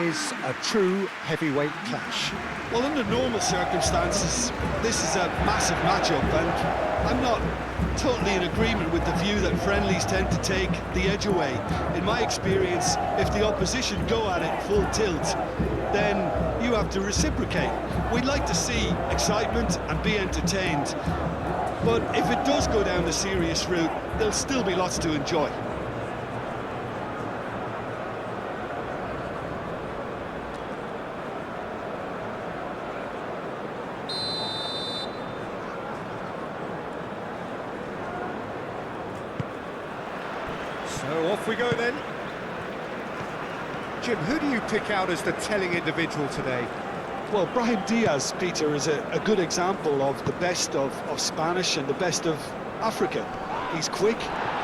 is a true heavyweight clash. Well, under normal circumstances, this is a massive matchup, and I'm not totally in agreement with the view that friendlies tend to take the edge away. In my experience, if the opposition go at it full tilt, then you have to reciprocate. We'd like to see excitement and be entertained, but if it does go down the serious route, there'll still be lots to enjoy. So off we go then. Jim, who do you pick out as the telling individual today? Well, Brahim Diaz, Peter, is a good example of the best of Spanish and the best of Africa. He's quick,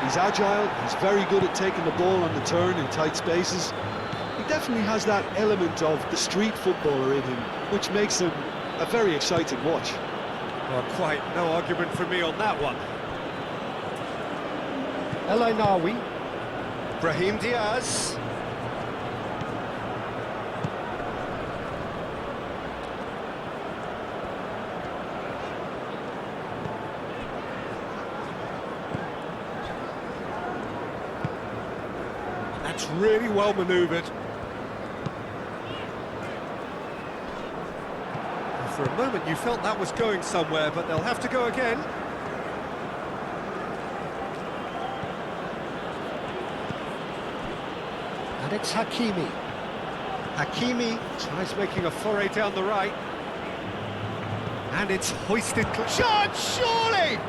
he's agile, he's very good at taking the ball on the turn in tight spaces. He definitely has that element of the street footballer in him, which makes him a very exciting watch. Well, quite no argument from me on that one. El Ainawi, Brahim Diaz. That's really well manoeuvred. For a moment you felt that was going somewhere, but they'll have to go again. And it's Hakimi. Hakimi tries making a foray down the right. And it's hoisted... Shot, surely!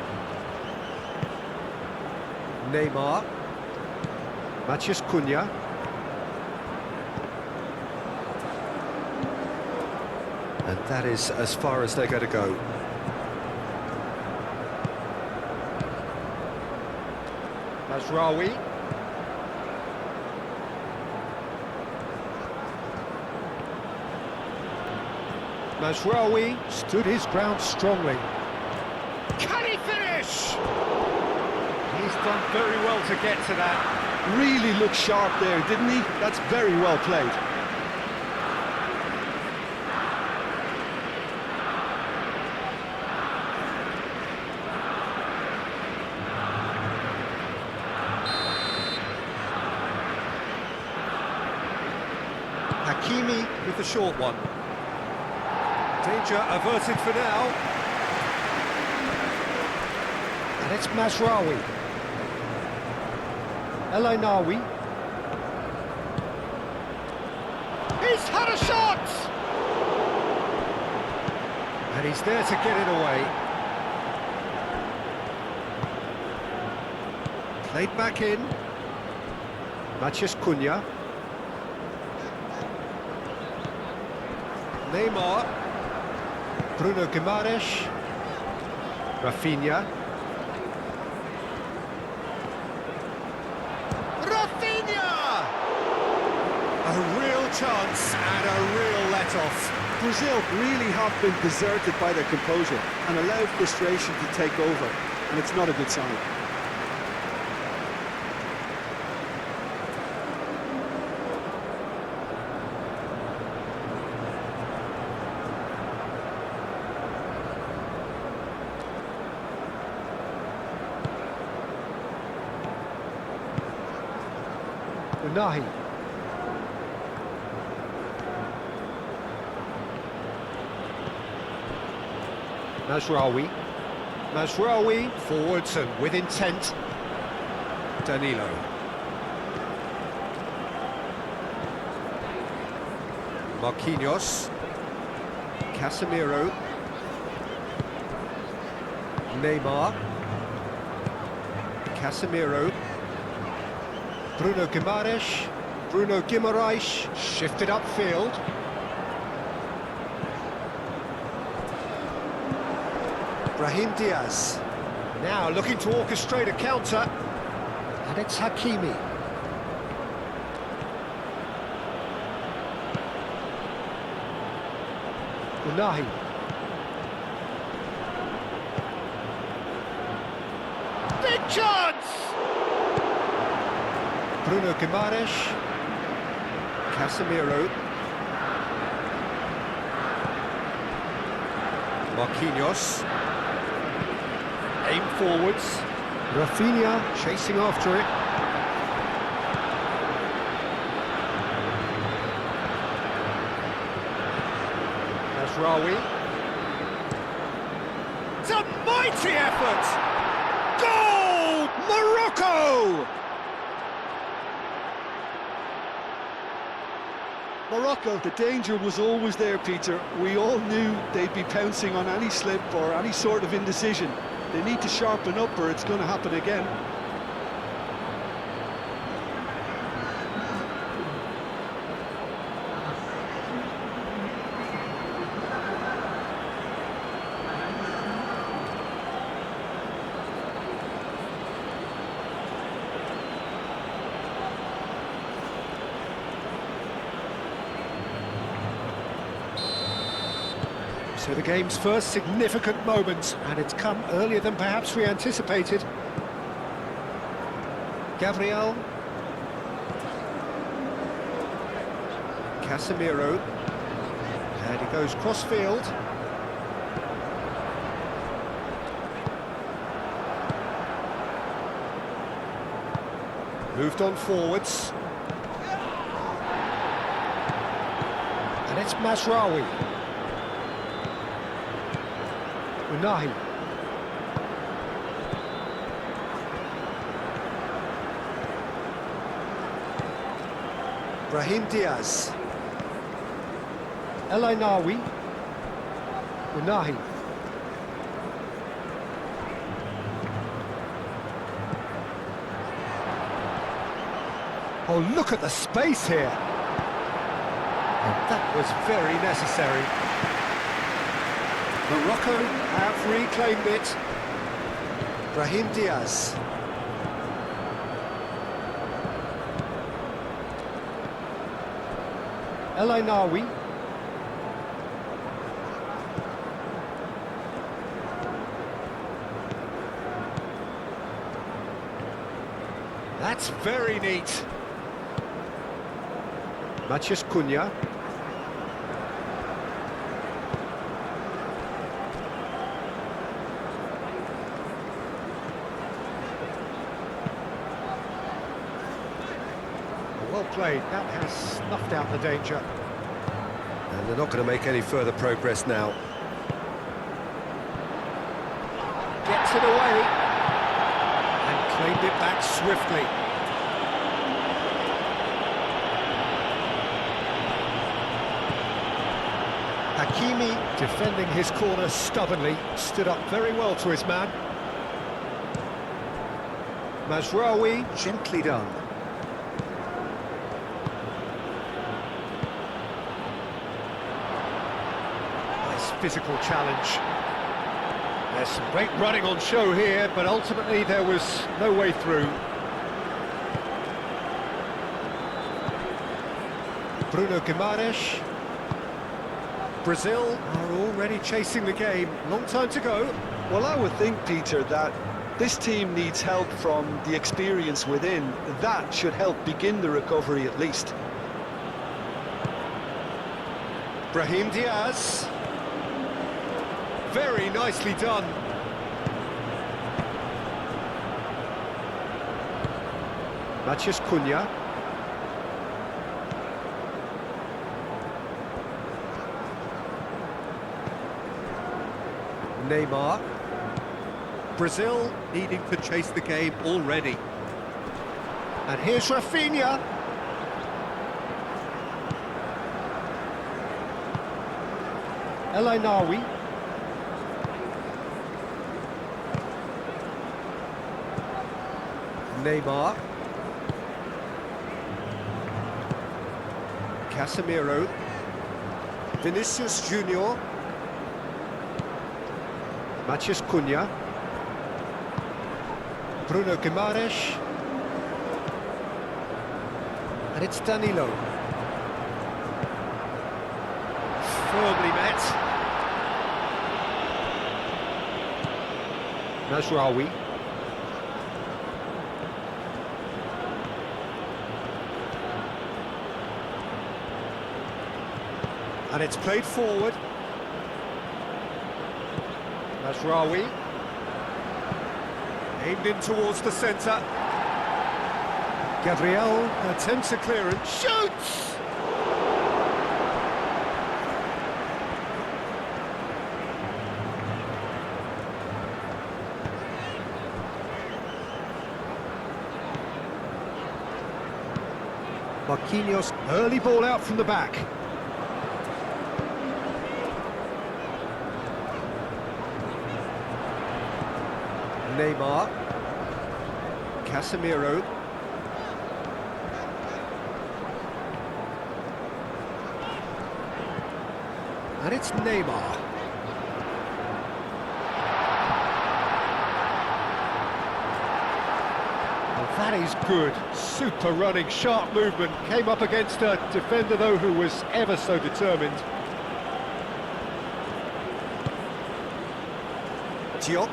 Neymar. Matheus Cunha. And that is as far as they're going to go. Mazraoui. Mazraoui stood his ground strongly. Can he finish? He's done very well to get to that. Really looked sharp there, didn't he? That's very well played. Hakimi with the short one. Danger averted for now. And it's Mazraoui. El Ainawi. He's had a shot! And he's there to get it away. Played back in. Matheus Cunha. Neymar. Bruno Guimaraes. Rafinha. A real chance and a real let-off. Brazil really have been deserted by their composure and allowed frustration to take over, and it's not a good sign. Unahi. Mazraoui. Mazraoui forwards and with intent. Danilo. Marquinhos. Casemiro. Neymar. Casemiro. Bruno Guimaraes. Bruno Guimaraes shifted upfield. Brahim Diaz. Now looking to orchestrate a counter. And it's Hakimi. Unahi. Big chance! Bruno Guimaraes. Casemiro. Marquinhos. Aim forwards. Rafinha chasing after it. Rawi. It's a mighty effort! Goal! Morocco! Morocco, the danger was always there, Peter. We all knew they'd be pouncing on any slip or any sort of indecision. They need to sharpen up or it's going to happen again. So the game's first significant moment, and it's come earlier than perhaps we anticipated. Gabriel. Casemiro. And he goes cross-field. Moved on forwards. And it's Mazraoui. Unahi. Brahim Diaz. El Ainawi. Unahi. Oh, look at the space here. And that was very necessary. Morocco have reclaimed it. Brahim Diaz. El Ainawi. That's very neat. Matheus Cunha. Well played, that has snuffed out the danger. And they're not going to make any further progress now. Gets it away. And claimed it back swiftly. Hakimi, defending his corner stubbornly, stood up very well to his man. Mazraoui, gently done. Physical challenge. There's some great running on show here, but ultimately there was no way through. Bruno Guimaraes. Brazil are already chasing the game. Long time to go. Well, I would think, Peter, that this team needs help from the experience within. That should help begin the recovery at least. Brahim Diaz. Very nicely done. Matheus Cunha. Neymar. Brazil needing to chase the game already. And here's Rafinha. El Ainawi. Neymar. Casemiro. Vinicius Junior. Matheus Cunha. Bruno Guimaraes. And it's Danilo. Firmly met. Mazraoui. And it's played forward. Mazraoui. Aimed in towards the centre. Gabriel attempts a clearance. Shoots! Marquinhos, early ball out from the back. Neymar. Casemiro. And it's Neymar. That is good, super running, sharp movement, came up against a defender though who was ever so determined. Diop.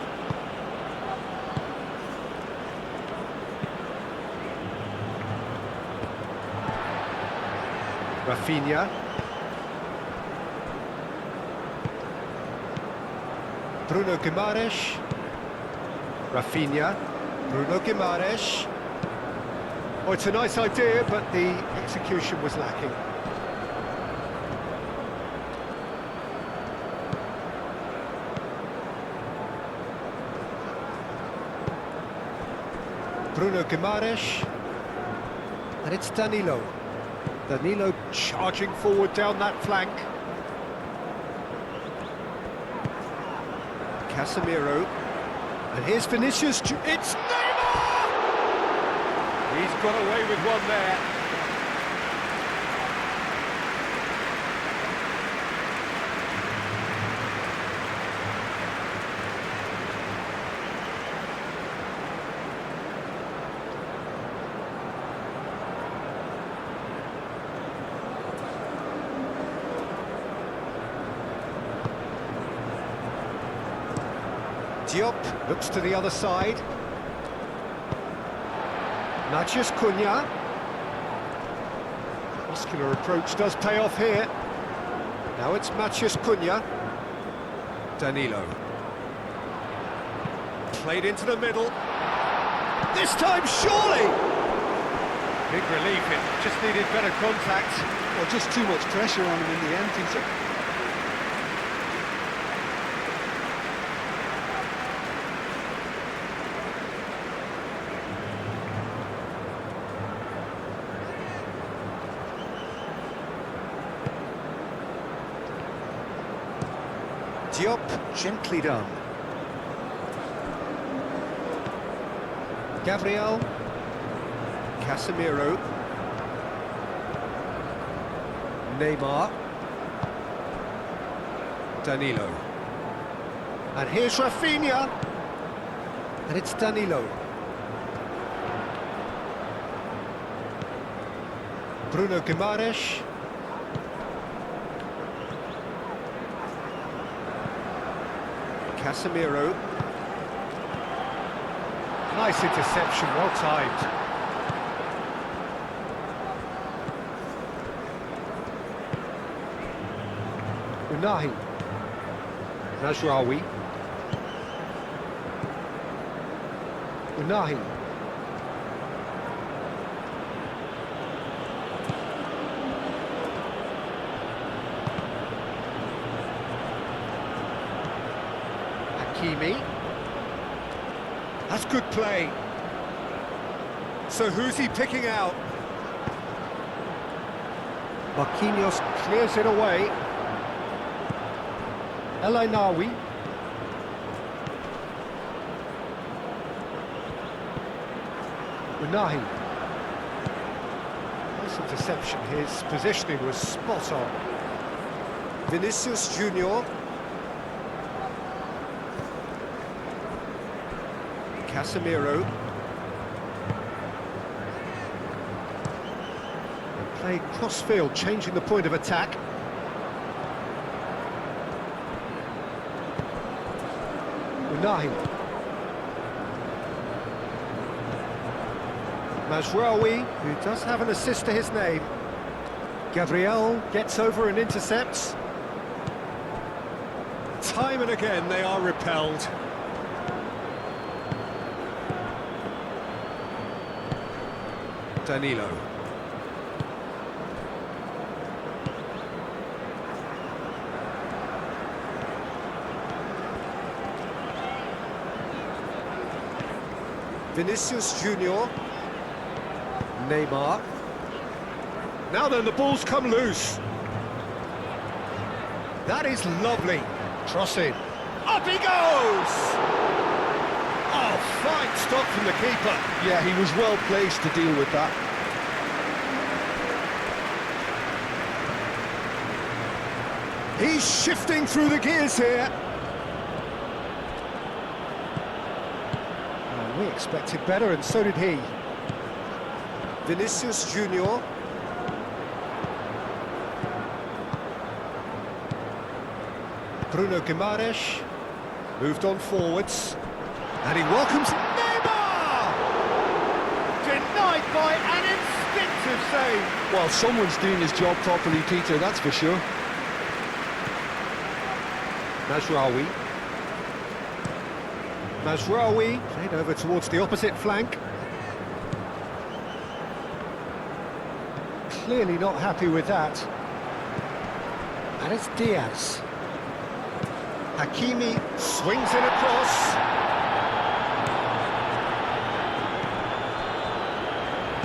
Rafinha. Bruno Guimaraes. Rafinha. Bruno Guimaraes. Oh, it's a nice idea, but the execution was lacking. Bruno Guimaraes. And it's Danilo. Danilo charging forward down that flank. Casemiro. And here's Vinicius. It's Neymar! He's got away with one there. Diop looks to the other side. Matheus Cunha. Muscular approach does pay off here. Now it's Matheus Cunha. Danilo. Played into the middle. This time, surely! Big relief, it just needed better contact. Well, just too much pressure on him in the end, Peter. Diop, gently done. Gabriel. Casemiro. Neymar. Danilo. And here's Rafinha. And it's Danilo. Bruno Guimaraes. Casemiro. Nice interception, well timed. Unahi. Mazraoui. Unahi. Hakimi. That's good play. So who's he picking out? Marquinhos clears it away. El Ainaoui. Unahi. Nice interception. His positioning was spot on. Vinicius Junior. Casemiro. And played cross-field, changing the point of attack. Unahi. Mazraoui, who does have an assist to his name. Gabriel gets over and intercepts. Time and again they are repelled. Danilo. Vinicius Junior. Neymar. Now then, the ball's come loose. That is lovely. Cross in. Up he goes! Oh, fine stop from the keeper. Yeah, he was well placed to deal with that. He's shifting through the gears here. Oh, we expected better, and so did he. Vinicius Junior. Bruno Guimaraes moved on forwards, and he welcomes Neymar! Denied by an instinctive save. Well, someone's doing his job properly, Peter, that's for sure. Mazraoui played over towards the opposite flank. Clearly not happy with that. And it's Diaz. Hakimi swings in across.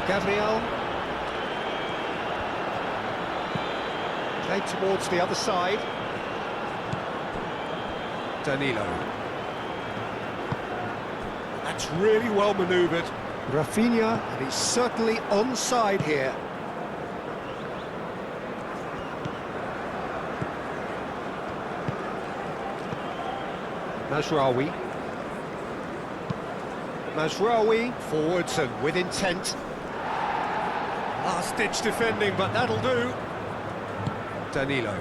Gabriel. Played towards the other side. Danilo. That's really well manoeuvred. Rafinha, and he's certainly onside here. Mazraoui forwards and with intent. Last-ditch defending, but that'll do. Danilo.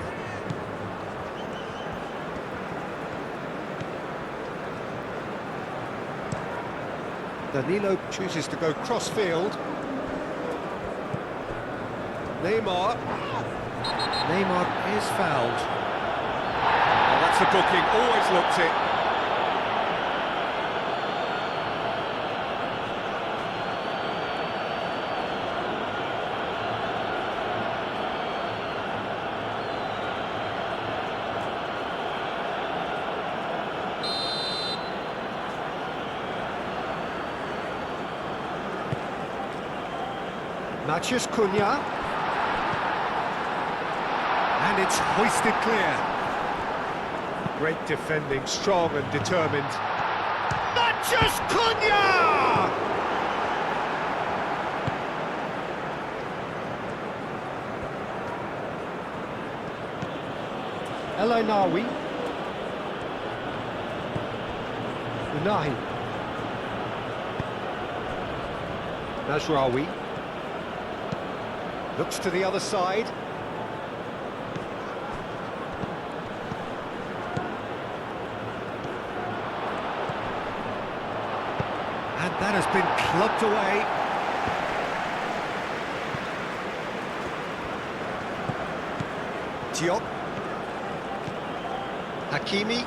Danilo chooses to go cross-field. Neymar. Neymar is fouled. Oh, that's the booking, always looked it. Matheus Cunha. And it's hoisted clear. Great defending, strong and determined. Matheus Cunha! El Ainaoui. Unahi. Mazraoui. Looks to the other side. And that has been clubbed away. Diop. Hakimi.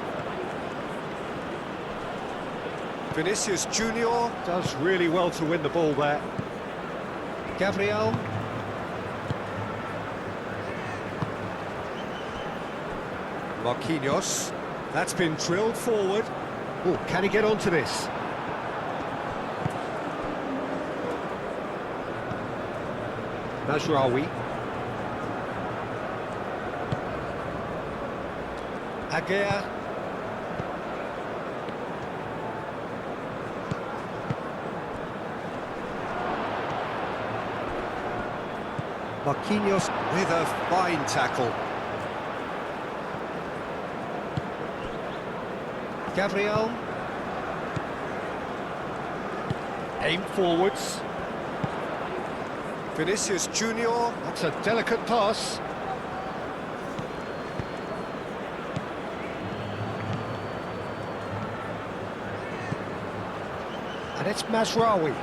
Vinicius Junior does really well to win the ball there. Gabriel. Marquinhos, that's been drilled forward. Oh, can he get onto this? Mazraoui. Aguirre. Marquinhos with a fine tackle. Gabriel. Aim forwards. Vinicius Junior, that's a delicate pass. And it's Mazraoui.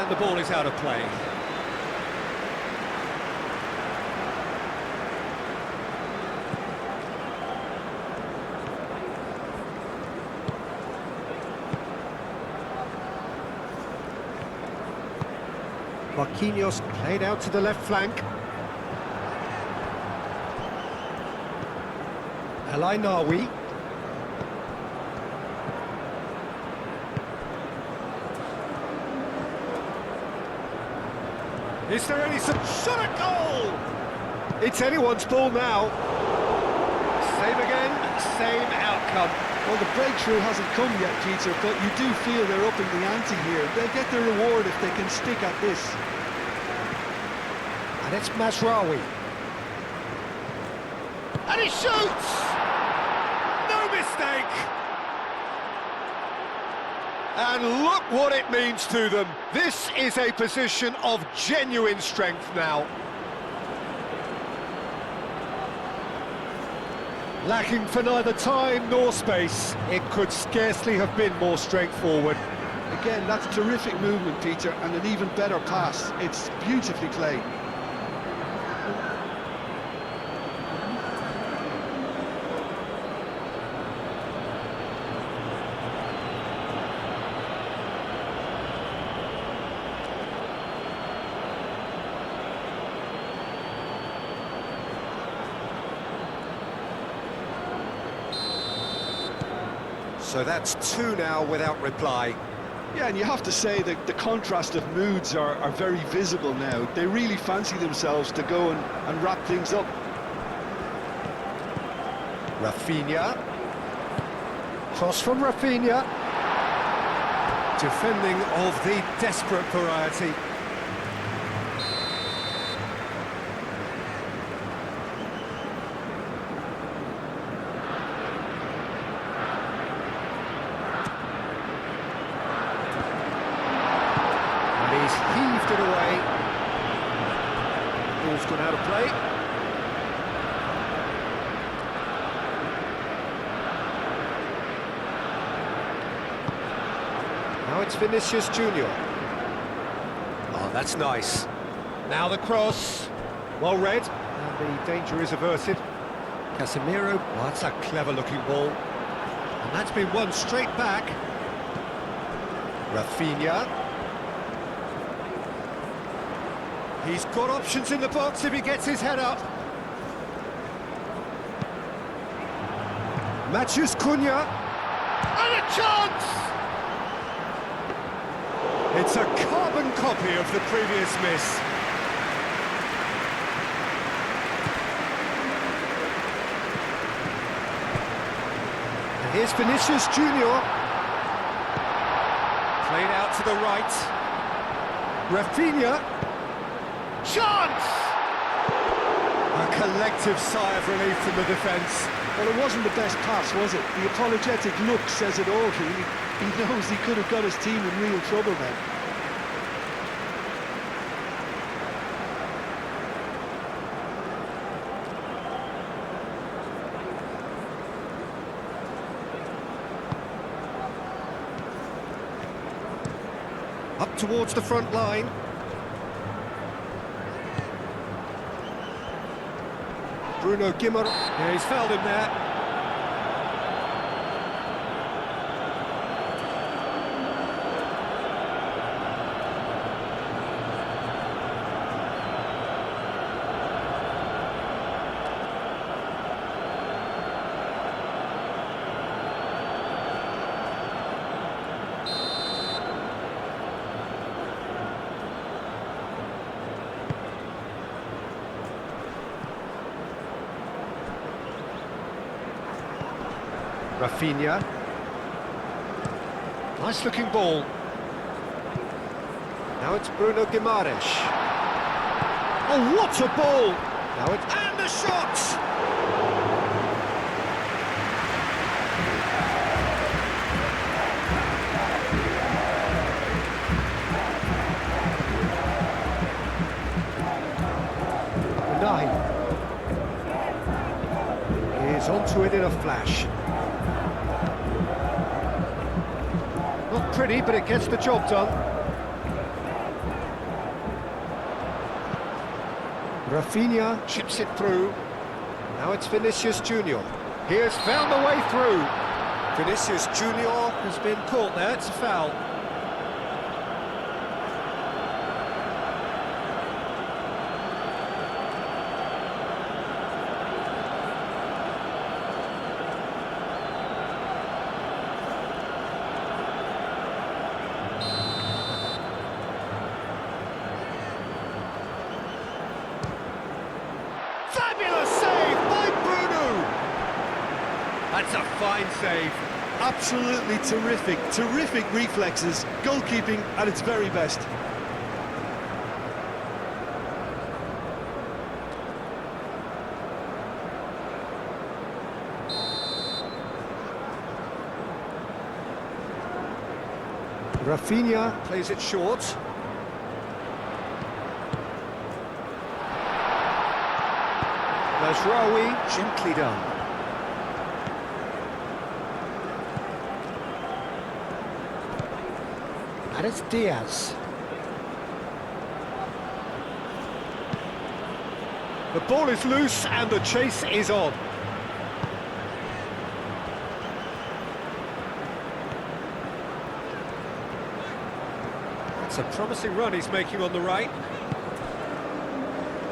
And the ball is out of play. Marquinhos played out to the left flank. Nawi. Is there any shot at goal? It's anyone's ball now. Same again, same outcome. Well, the breakthrough hasn't come yet, Peter, but you do feel they're upping the ante here. They'll get their reward if they can stick at this. And it's Mazraoui. And he shoots! No mistake! And look what it means to them. This is a position of genuine strength now. Lacking for neither time nor space. It could scarcely have been more straightforward. Again, that's terrific movement, Peter, and an even better pass. It's beautifully played. So that's two now without reply. Yeah, and you have to say that the contrast of moods are very visible now. They really fancy themselves to go and wrap things up. Rafinha. Cross from Rafinha. Defending of the desperate variety. He's heaved it away. Ball's gone out of play. Now it's Vinicius Junior. Oh, that's nice. Now the cross. Well read. And the danger is averted. Casemiro. Oh, that's a clever-looking ball. And that's been won straight back. Rafinha. He's got options in the box if he gets his head up. Matthews Cunha. And a chance! It's a carbon copy of the previous miss. And here's Vinicius Junior. Played out to the right. Rafinha. Chance! A collective sigh of relief from the defence. Well, it wasn't the best pass, was it? The apologetic look says it all, really. He knows he could have got his team in real trouble then. Up towards the front line. Bruno Guimaraes. Yeah, he's fouled him there. Rafinha. Nice looking ball. Now it's Bruno Guimaraes. Oh, what a ball! Now it's... And the shot! He's onto it in a flash. Not pretty, but it gets the job done. Rafinha chips it through. Now it's Vinicius Junior. He has found a way through. Vinicius Junior has been caught there. It's a foul. Fabulous save by Bruno! That's a fine save. Absolutely terrific reflexes, goalkeeping at its very best. Rafinha plays it short. Mazraoui, gently done. And it's Diaz. The ball is loose and the chase is on. It's a promising run he's making on the right.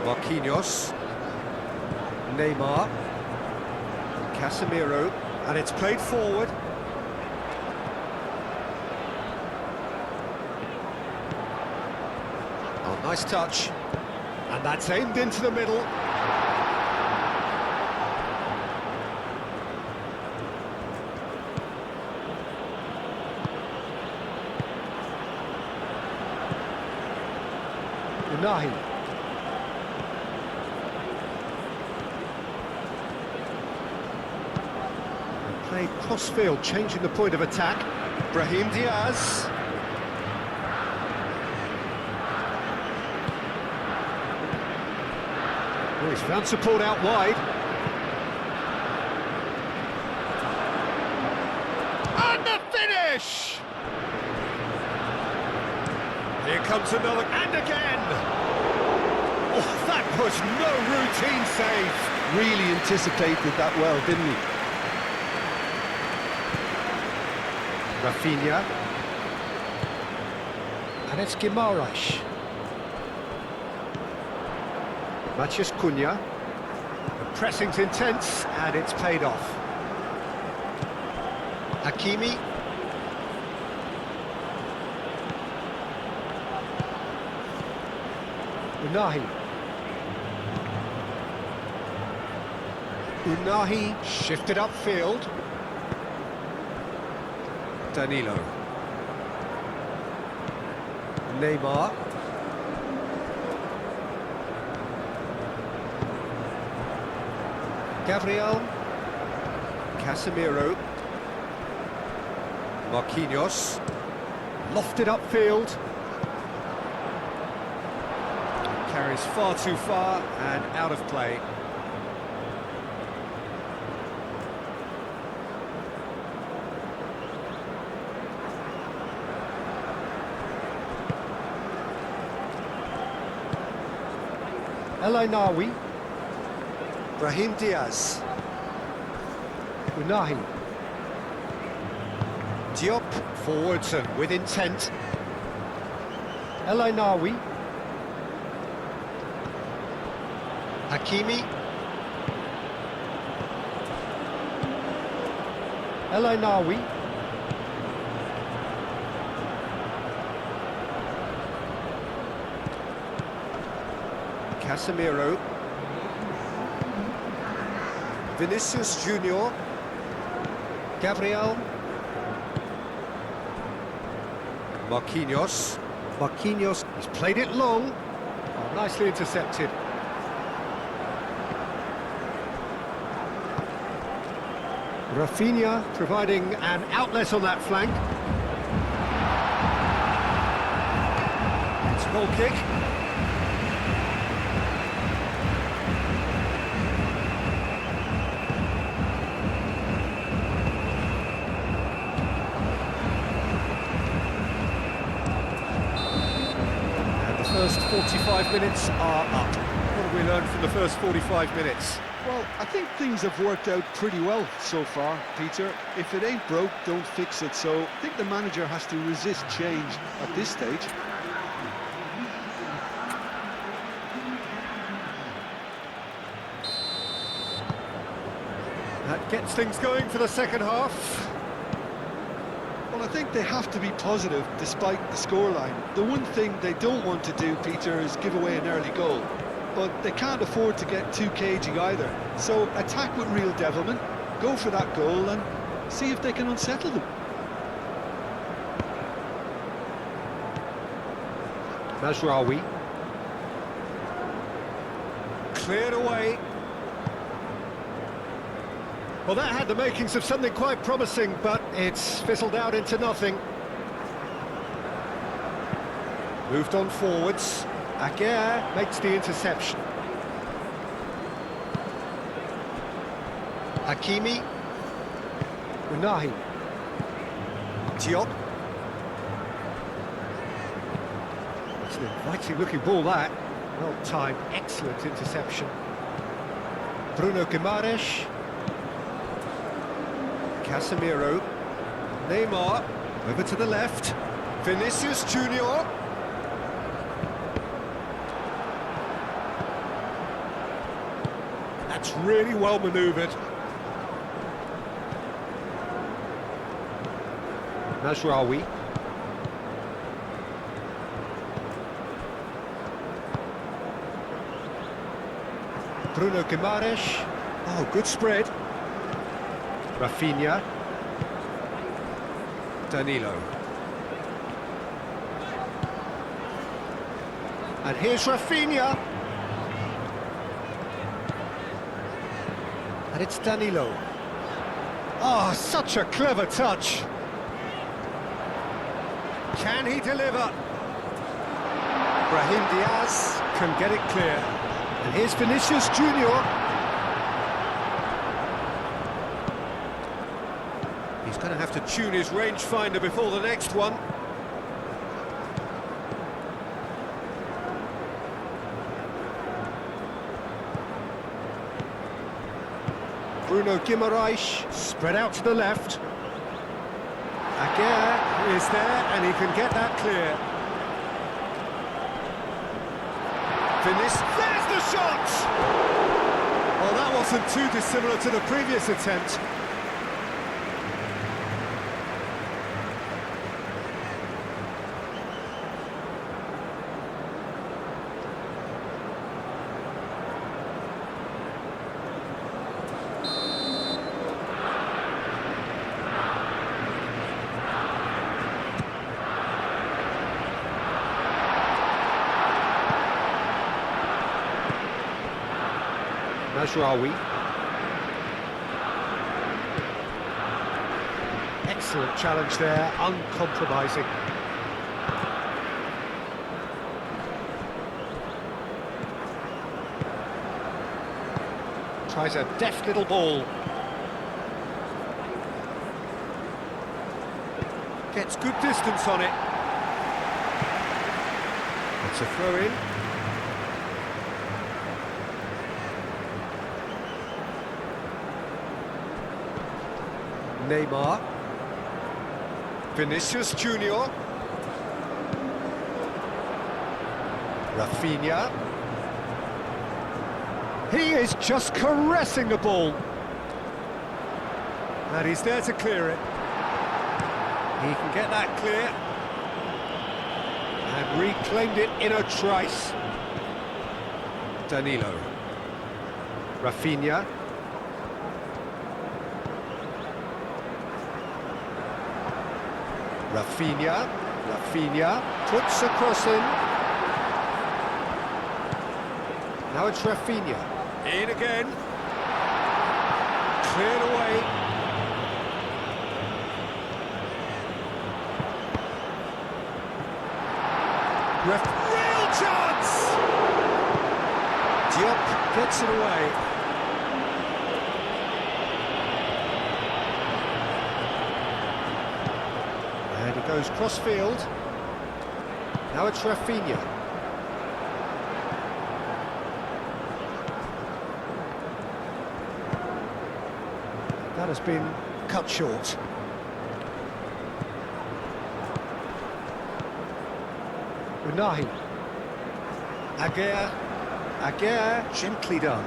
Marquinhos. Neymar. Casemiro. And it's played forward. Oh, nice touch. And that's aimed into the middle. Unahi. Played cross-field, changing the point of attack. Brahim Diaz. Oh, he's found support out wide. And the finish! Here comes another, and again! Oh, that was no routine save. Really anticipated that well, didn't he? Rafinha. And it's Guimaraes. Matheus Cunha. The pressing's intense, and it's paid off. Hakimi. Unahi. Unahi shifted upfield. Danilo. Neymar. Gabriel. Casemiro. Marquinhos. Lofted upfield. Carries far too far and out of play. El Ainawi. Brahim Diaz. Unahi. Diop forwards and with intent. El Ainawi. Hakimi. El Ainawi. Casemiro. Vinicius Junior. Gabriel. Marquinhos. Marquinhos, he's played it long. Oh, nicely intercepted. Rafinha providing an outlet on that flank. It's a goal kick. And the first 45 minutes are up. What we learned from the first 45 minutes? Well, I think things have worked out pretty well so far, Peter. If it ain't broke, don't fix it. So I think the manager has to resist change at this stage. That gets things going for the second half. Well, I think they have to be positive despite the scoreline. The one thing they don't want to do, Peter, is give away an early goal. But they can't afford to get too cagey either. So attack with real devilment, go for that goal and see if they can unsettle them. Mazraoui. Cleared away. Well, that had the makings of something quite promising, but it's fizzled out into nothing. Moved on forwards. Aguirre makes the interception. Hakimi. Unahi. Diop. It's an inviting looking ball, that. Well timed, excellent interception. Bruno Guimaraes. Casemiro. Neymar. Over to the left. Vinicius Junior. That's really well manoeuvred. Mazraoui. Bruno Guimaraes. Oh, good spread. Rafinha. Danilo. And here's Rafinha. And it's Danilo. Oh, such a clever touch. Can he deliver? Brahim Diaz can get it clear. And here's Vinicius Junior. He's going to have to tune his rangefinder before the next one. Bruno Guimaraes, spread out to the left. Aguirre is there, and he can get that clear. There's the shot! Well, that wasn't too dissimilar to the previous attempt. Mazraoui. Excellent challenge there, uncompromising. Tries a deft little ball. Gets good distance on it. It's a throw-in. Neymar. Vinicius Junior. Rafinha. He is just caressing the ball. And he's there to clear it. He can get that clear. And reclaimed it in a trice. Danilo. Rafinha. Rafinha puts a cross in. Now it's Rafinha. In again. Cleared away. Real chance! Diop gets it away. And he goes cross-field. Now it's Rafinha. That has been cut short. Unahi. Aguirre, gently done.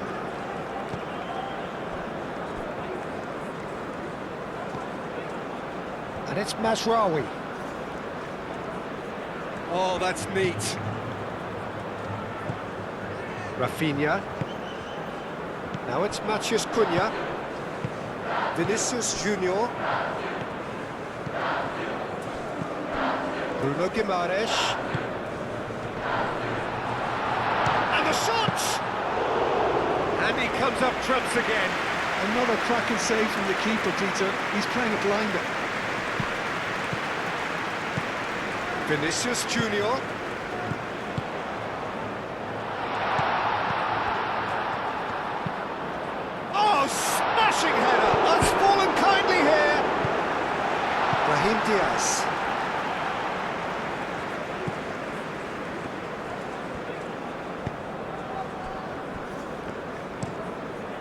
And it's Mazraoui. Oh, that's neat. Rafinha. Now it's Matheus Cunha. Vinicius Junior. Bruno Guimaraes. And the shot! And he comes up trumps again. Another cracking save from the keeper, Peter. He's playing it blinder. Vinicius Junior. Oh, smashing header! That's fallen kindly here. Brahim Diaz.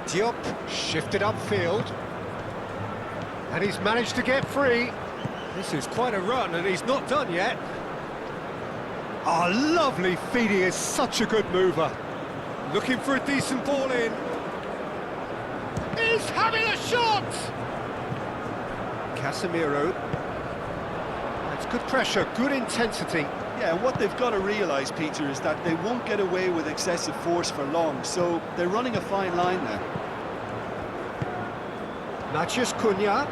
Diop shifted upfield. And he's managed to get free. This is quite a run, and he's not done yet. Oh, lovely feed. He is such a good mover. Looking for a decent ball in. He's having a shot! Casemiro. That's good pressure, good intensity. Yeah, what they've got to realise, Peter, is that they won't get away with excessive force for long, so they're running a fine line now. Matheus Cunha.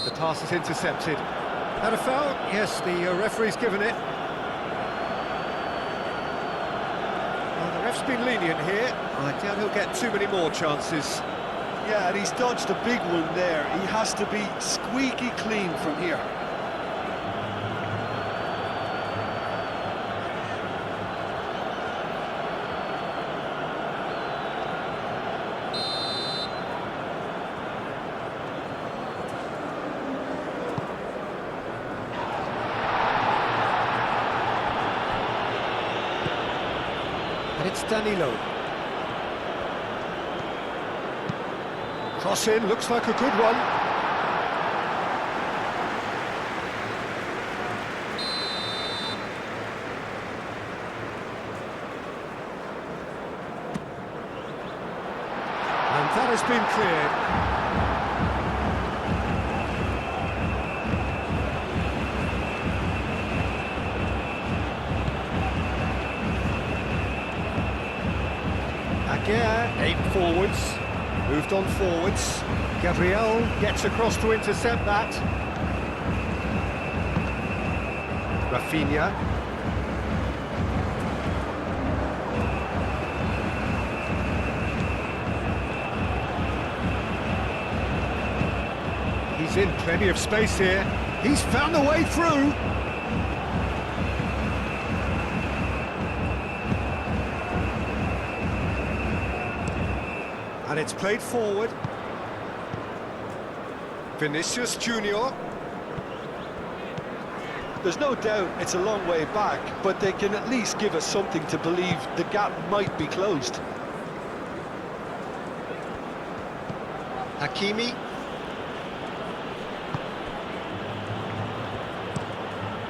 The pass is intercepted. Had a foul? Yes, the referee's given it. Well, the ref's been lenient here. I doubt he'll get too many more chances. Yeah, and he's dodged a big one there. He has to be squeaky clean from here. And it's Danilo. Cross in, looks like a good one. And that has been cleared. Aguirre, 8 forwards, moved on forwards. Gabriel gets across to intercept that. Rafinha. He's in plenty of space here. He's found a way through. And it's played forward. Vinicius Junior. There's no doubt it's a long way back, but they can at least give us something to believe the gap might be closed. Hakimi.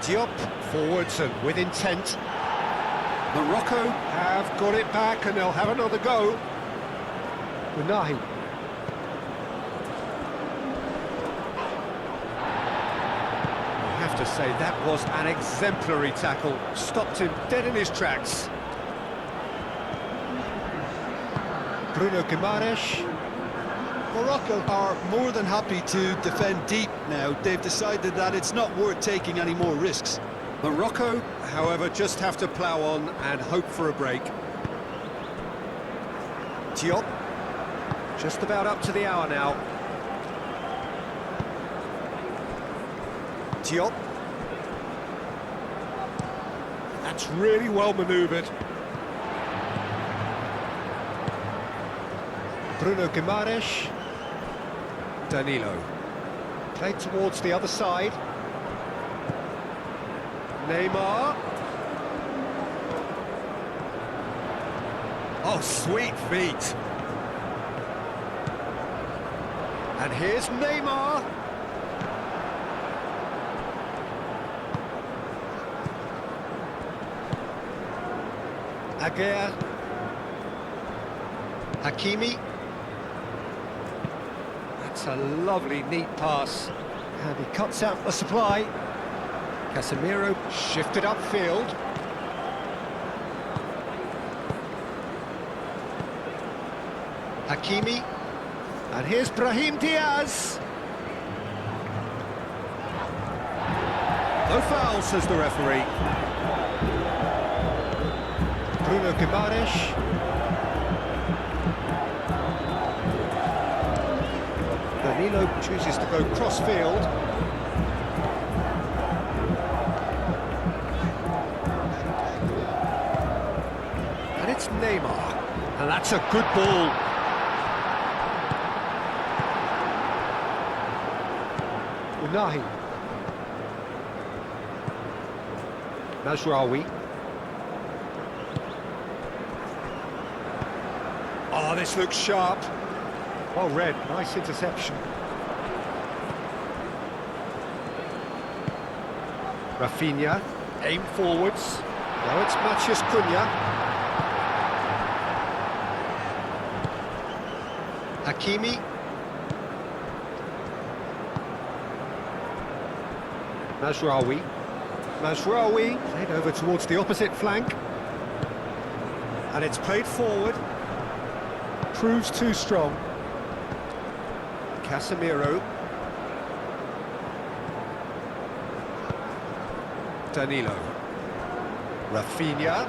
Diop, forwards and with intent. Morocco have got it back and they'll have another go. Unahi. I have to say, that was an exemplary tackle. Stopped him dead in his tracks. Bruno Guimaraes. Morocco are more than happy to defend deep now. They've decided that it's not worth taking any more risks. Morocco, however, just have to plough on and hope for a break. Diop. Just about up to the hour now. Diop. That's really well manoeuvred. Bruno Guimaraes. Danilo. Played towards the other side. Neymar. Oh, sweet feet. And here's Neymar. Aguirre. Hakimi. That's a lovely, neat pass. And he cuts out the supply. Casemiro shifted upfield. Hakimi. And here's Brahim Diaz. No foul, says the referee. Bruno Guimaraes. Danilo chooses to go cross-field. And it's Neymar. And that's a good ball. Unahi. Mazraoui. Oh, this looks sharp. Well read, nice interception. Rafinha, aim forwards. Now it's Matheus Cunha. Hakimi. Mazraoui. Mazraoui played over towards the opposite flank. And it's played forward. Proves too strong. Casemiro. Danilo. Rafinha.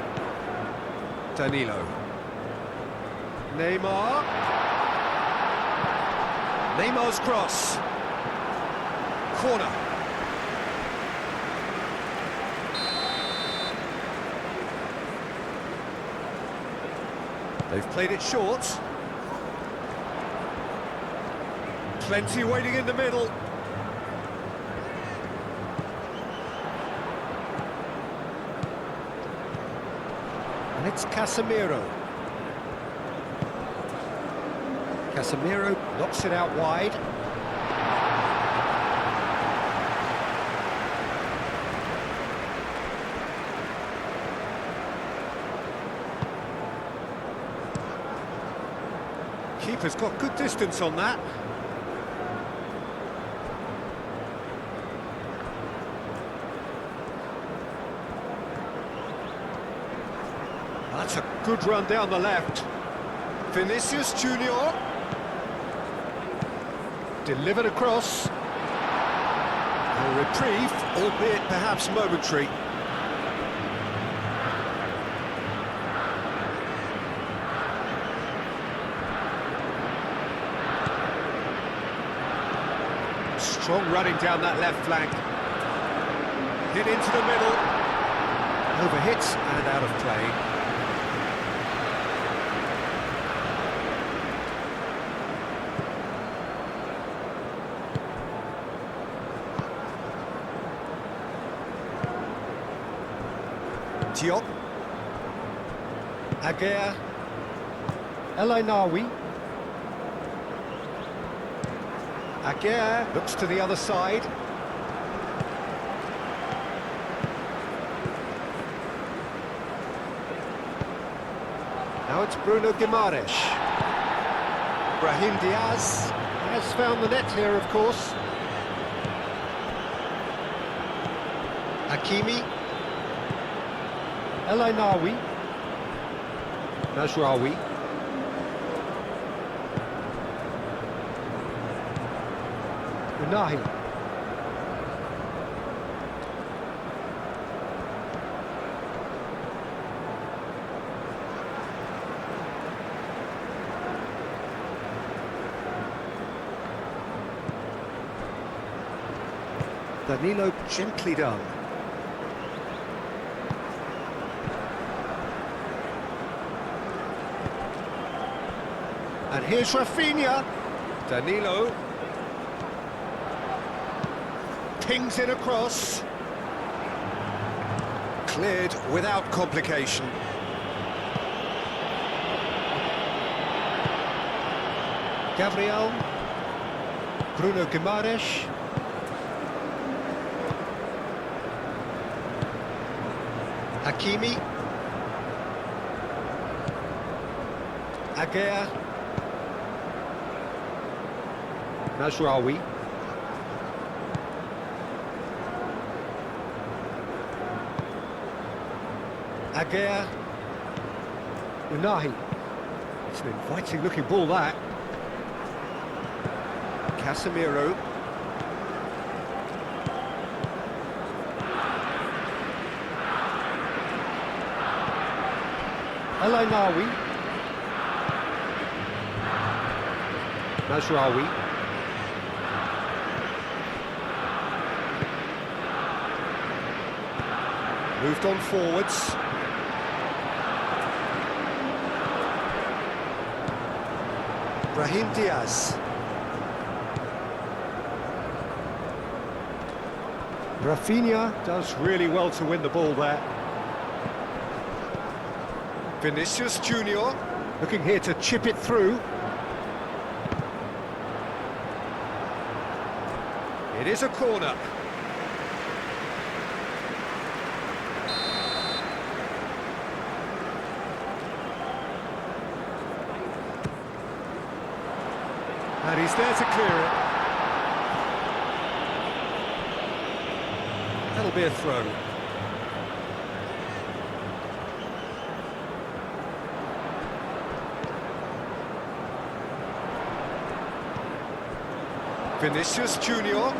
Danilo. Neymar. Neymar's cross. Corner. They've played it short. Plenty waiting in the middle. And it's Casemiro. Casemiro knocks it out wide. Keeper's got good distance on that. That's a good run down the left. Vinicius Junior. Delivered across. A reprieve, albeit perhaps momentary. Strong running down that left flank. Hit into the middle. Overhits and out of play. Diop. Aguirre. El Ainaoui. Aguirre looks to the other side. Now it's Bruno Guimaraes. Brahim Diaz has found the net here, of course. Hakimi. El Ainaoui. Mazraoui. Unahi. Danilo gently done. And here's Rafinha. Danilo. Pings it across. Cleared without complication. Gabriel. Bruno Guimaraes. Hakimi. Agea. Mazraoui. Agea. Unahi. It's an inviting looking ball, that. Casemiro. El Ainaoui. Mazraoui. Moved on forwards. Brahim Diaz. Rafinha does really well to win the ball there. Vinicius Junior looking here to chip it through. It is a corner. And he's there to clear it. That'll be a throw. Vinicius Junior.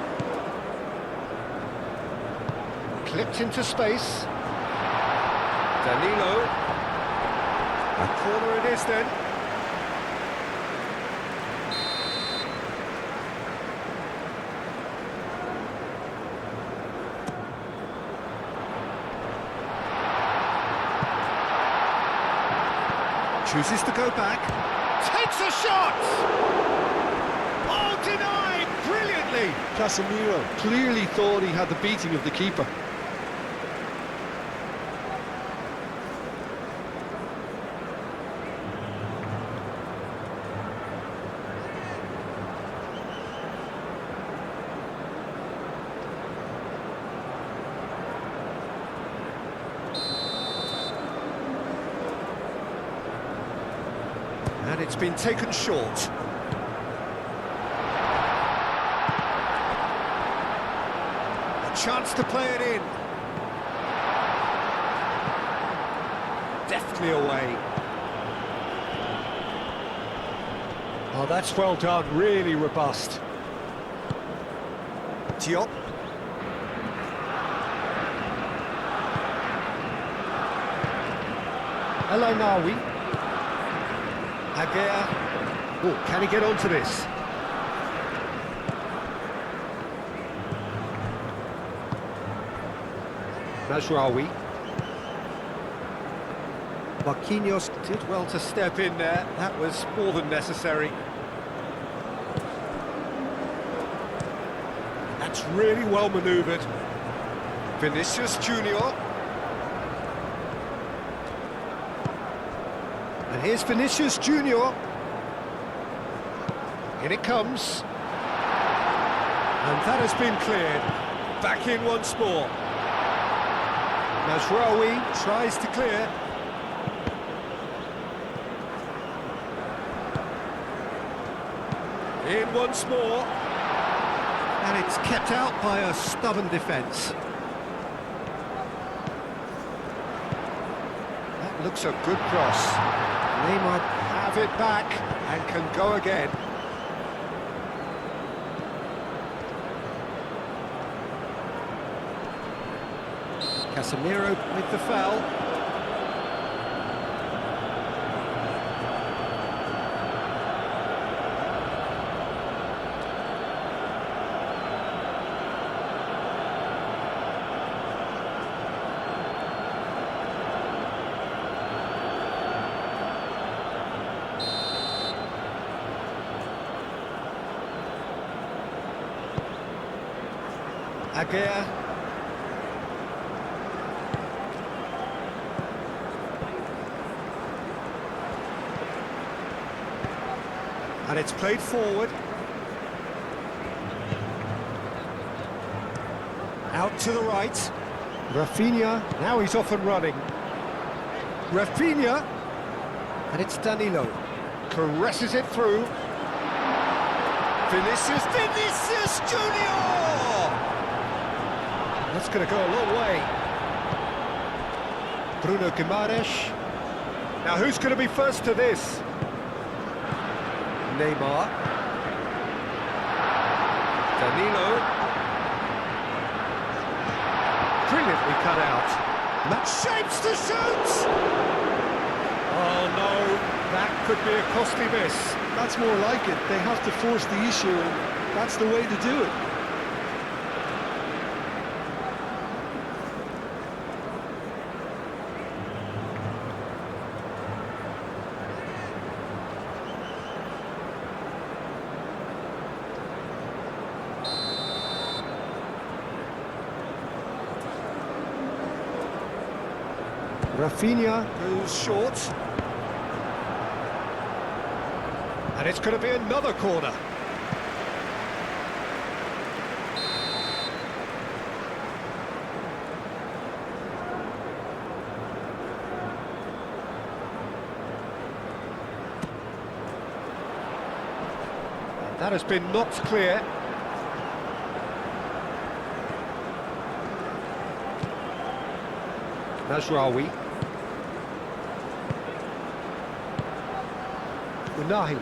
Clipped into space. Danilo. A corner it is then. Chooses to go back. Takes a shot! Oh, denied brilliantly! Casemiro clearly thought he had the beating of the keeper. And it's been taken short. A chance to play it in. Deftly away. Oh, that's well done, really robust. Diop. El Ainaoui. Agea. Oh, can he get onto this? Mazraoui. Marquinhos did well to step in there. That was more than necessary. That's really well manoeuvred. Vinicius Junior. And here's Vinicius Junior. In it comes. And that has been cleared. Back in once more. Mazraoui tries to clear. In once more. And it's kept out by a stubborn defence. That looks a good cross. Neymar have it back and can go again. Casemiro with the foul. Agea. And it's played forward. Out to the right. Rafinha, now he's off and running. Rafinha, and it's Danilo. Caresses it through. Vinicius Junior! That's going to go a long way. Bruno Guimaraes. Now who's going to be first to this? Neymar. Danilo. Brilliantly cut out. That shapes to shoot! Oh no, that could be a costly miss. That's more like it. They have to force the issue, and that's the way to do it. Rafinha goes short. And it's going to be another corner. And that has been knocked clear. Mazraoui. Unahi.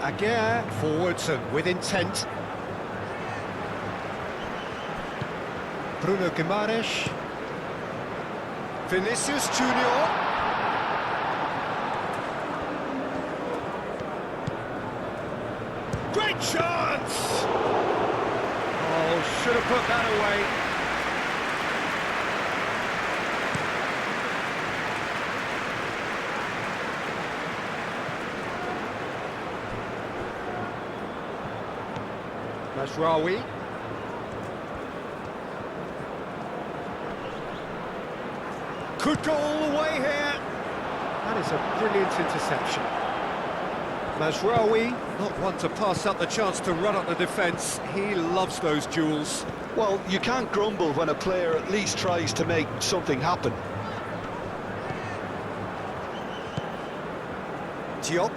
Aguirre forwards and with intent. Bruno Guimaraes. Vinicius Junior. Great chance! Oh, should have put that away. Mazraoui. Could go all the way here. That is a brilliant interception. Mazraoui, not one to pass up the chance to run up the defence. He loves those duels. Well, you can't grumble when a player at least tries to make something happen. Diop.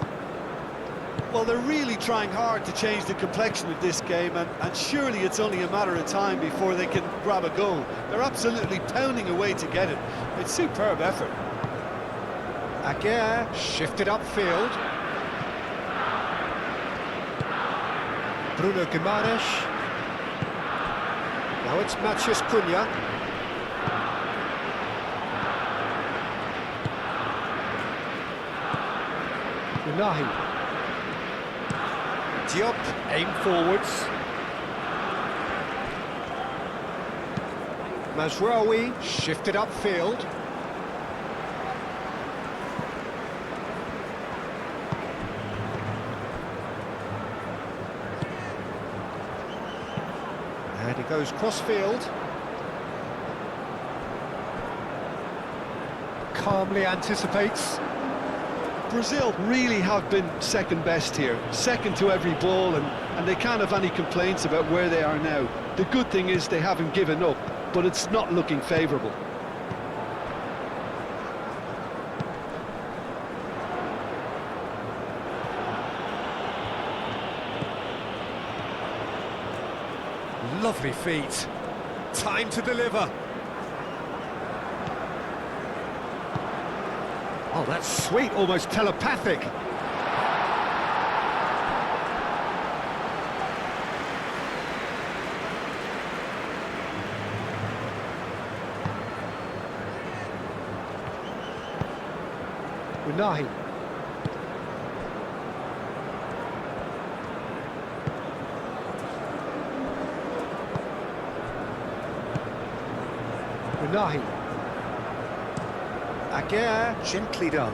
Well, they're really trying hard to change the complexion of this game, and surely it's only a matter of time before they can grab a goal. They're absolutely pounding away to get it. It's superb effort. Aguirre shifted upfield. Bruno Guimaraes. Now it's Matheus Cunha. Unahi. Diop, aim forwards. Mazraoui shifted upfield. And he goes cross-field. Calmly anticipates. Brazil really have been second best here, second to every ball, and they can't have any complaints about where they are now. The good thing is they haven't given up, but it's not looking favourable. Lovely feet. Time to deliver. Oh, that's sweet, almost telepathic. Unahi. Unahi. Aguirre, gently done.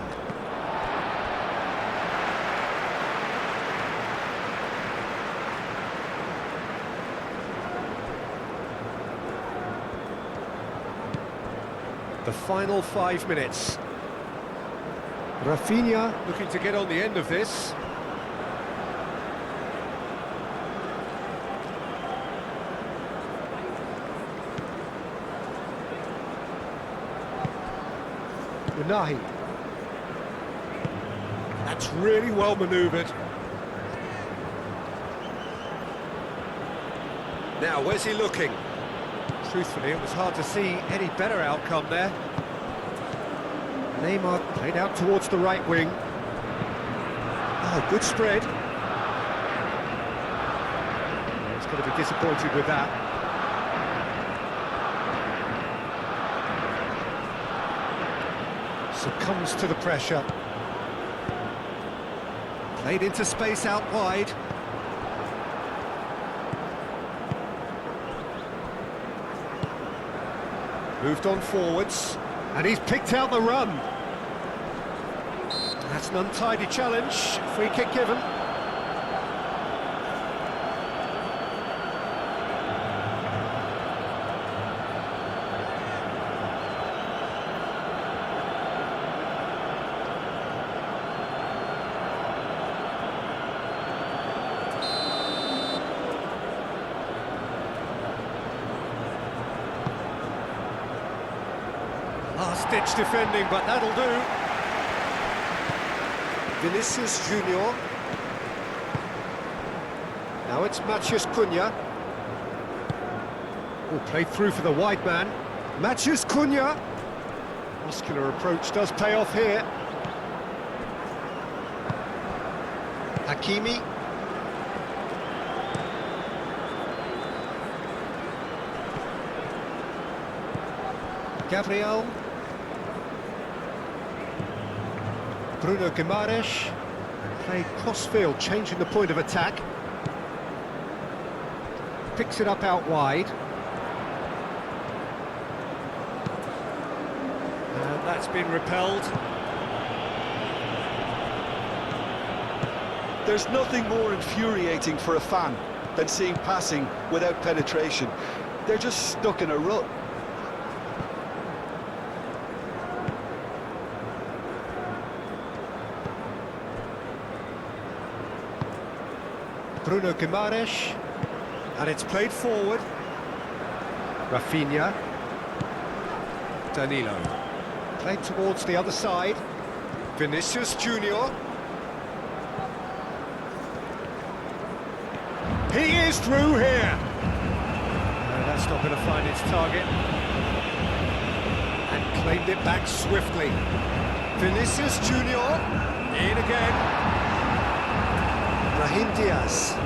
The final 5 minutes. Rafinha looking to get on the end of this. Unahi. That's really well manoeuvred. Now, where's he looking? Truthfully, it was hard to see any better outcome there. Neymar played out towards the right wing. Oh, good spread. He's going to be disappointed with that. Succumbs to the pressure. Played into space out wide. Moved on forwards, and he's picked out the run. That's an untidy challenge, free kick given. Last-ditch defending, but that'll do. Vinicius Junior. Now it's Matheus Cunha. Oh, played through for the wide man. Matheus Cunha. Muscular approach does pay off here. Hakimi. Gabriel. Bruno Guimaraes played cross-field, changing the point of attack. Picks it up out wide. And that's been repelled. There's nothing more infuriating for a fan than seeing passing without penetration. They're just stuck in a rut. Bruno Guimaraes, and it's played forward. Rafinha. Danilo. Played towards the other side. Vinicius Junior. He is through here. No, that's not going to find its target. And claimed it back swiftly. Vinicius Junior. In again. Brahim Diaz.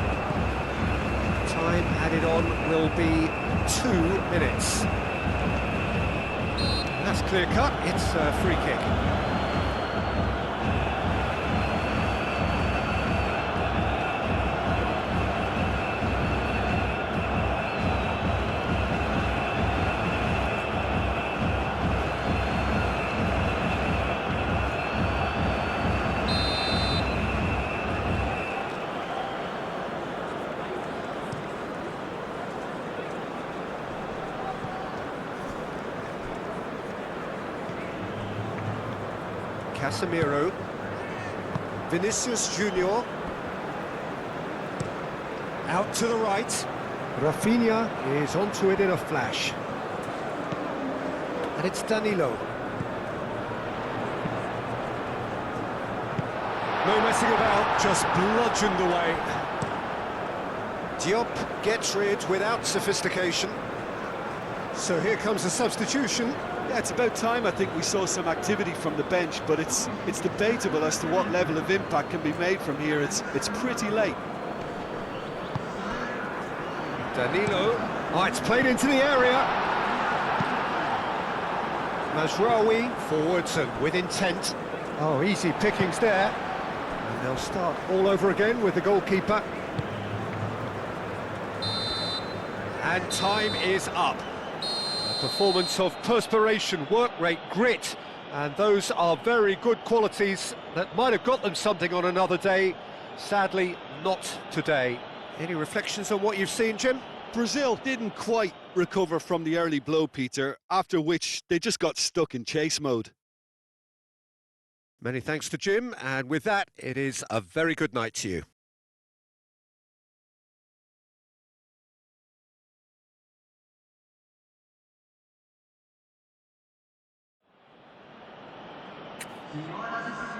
Time added on will be 2 minutes. That's clear cut, it's a free kick. Casemiro, Vinicius Junior, out to the right. Rafinha is onto it in a flash. And it's Danilo. No messing about, just bludgeoned away. Diop gets rid without sophistication. So here comes a substitution. Yeah, it's about time I think we saw some activity from the bench, but it's debatable as to what level of impact can be made from here. It's pretty late. Danilo. Oh, it's played into the area. Mazraoui forwards and with intent. Oh, easy pickings there. And they'll start all over again with the goalkeeper. And time is up. A performance of perspiration, work rate, grit, and those are very good qualities that might have got them something on another day. Sadly, not today. Any reflections on what you've seen, Jim? Brazil didn't quite recover from the early blow, Peter, after which they just got stuck in chase mode. Many thanks to Jim, and with that, it is a very good night to you. Die Neuassistent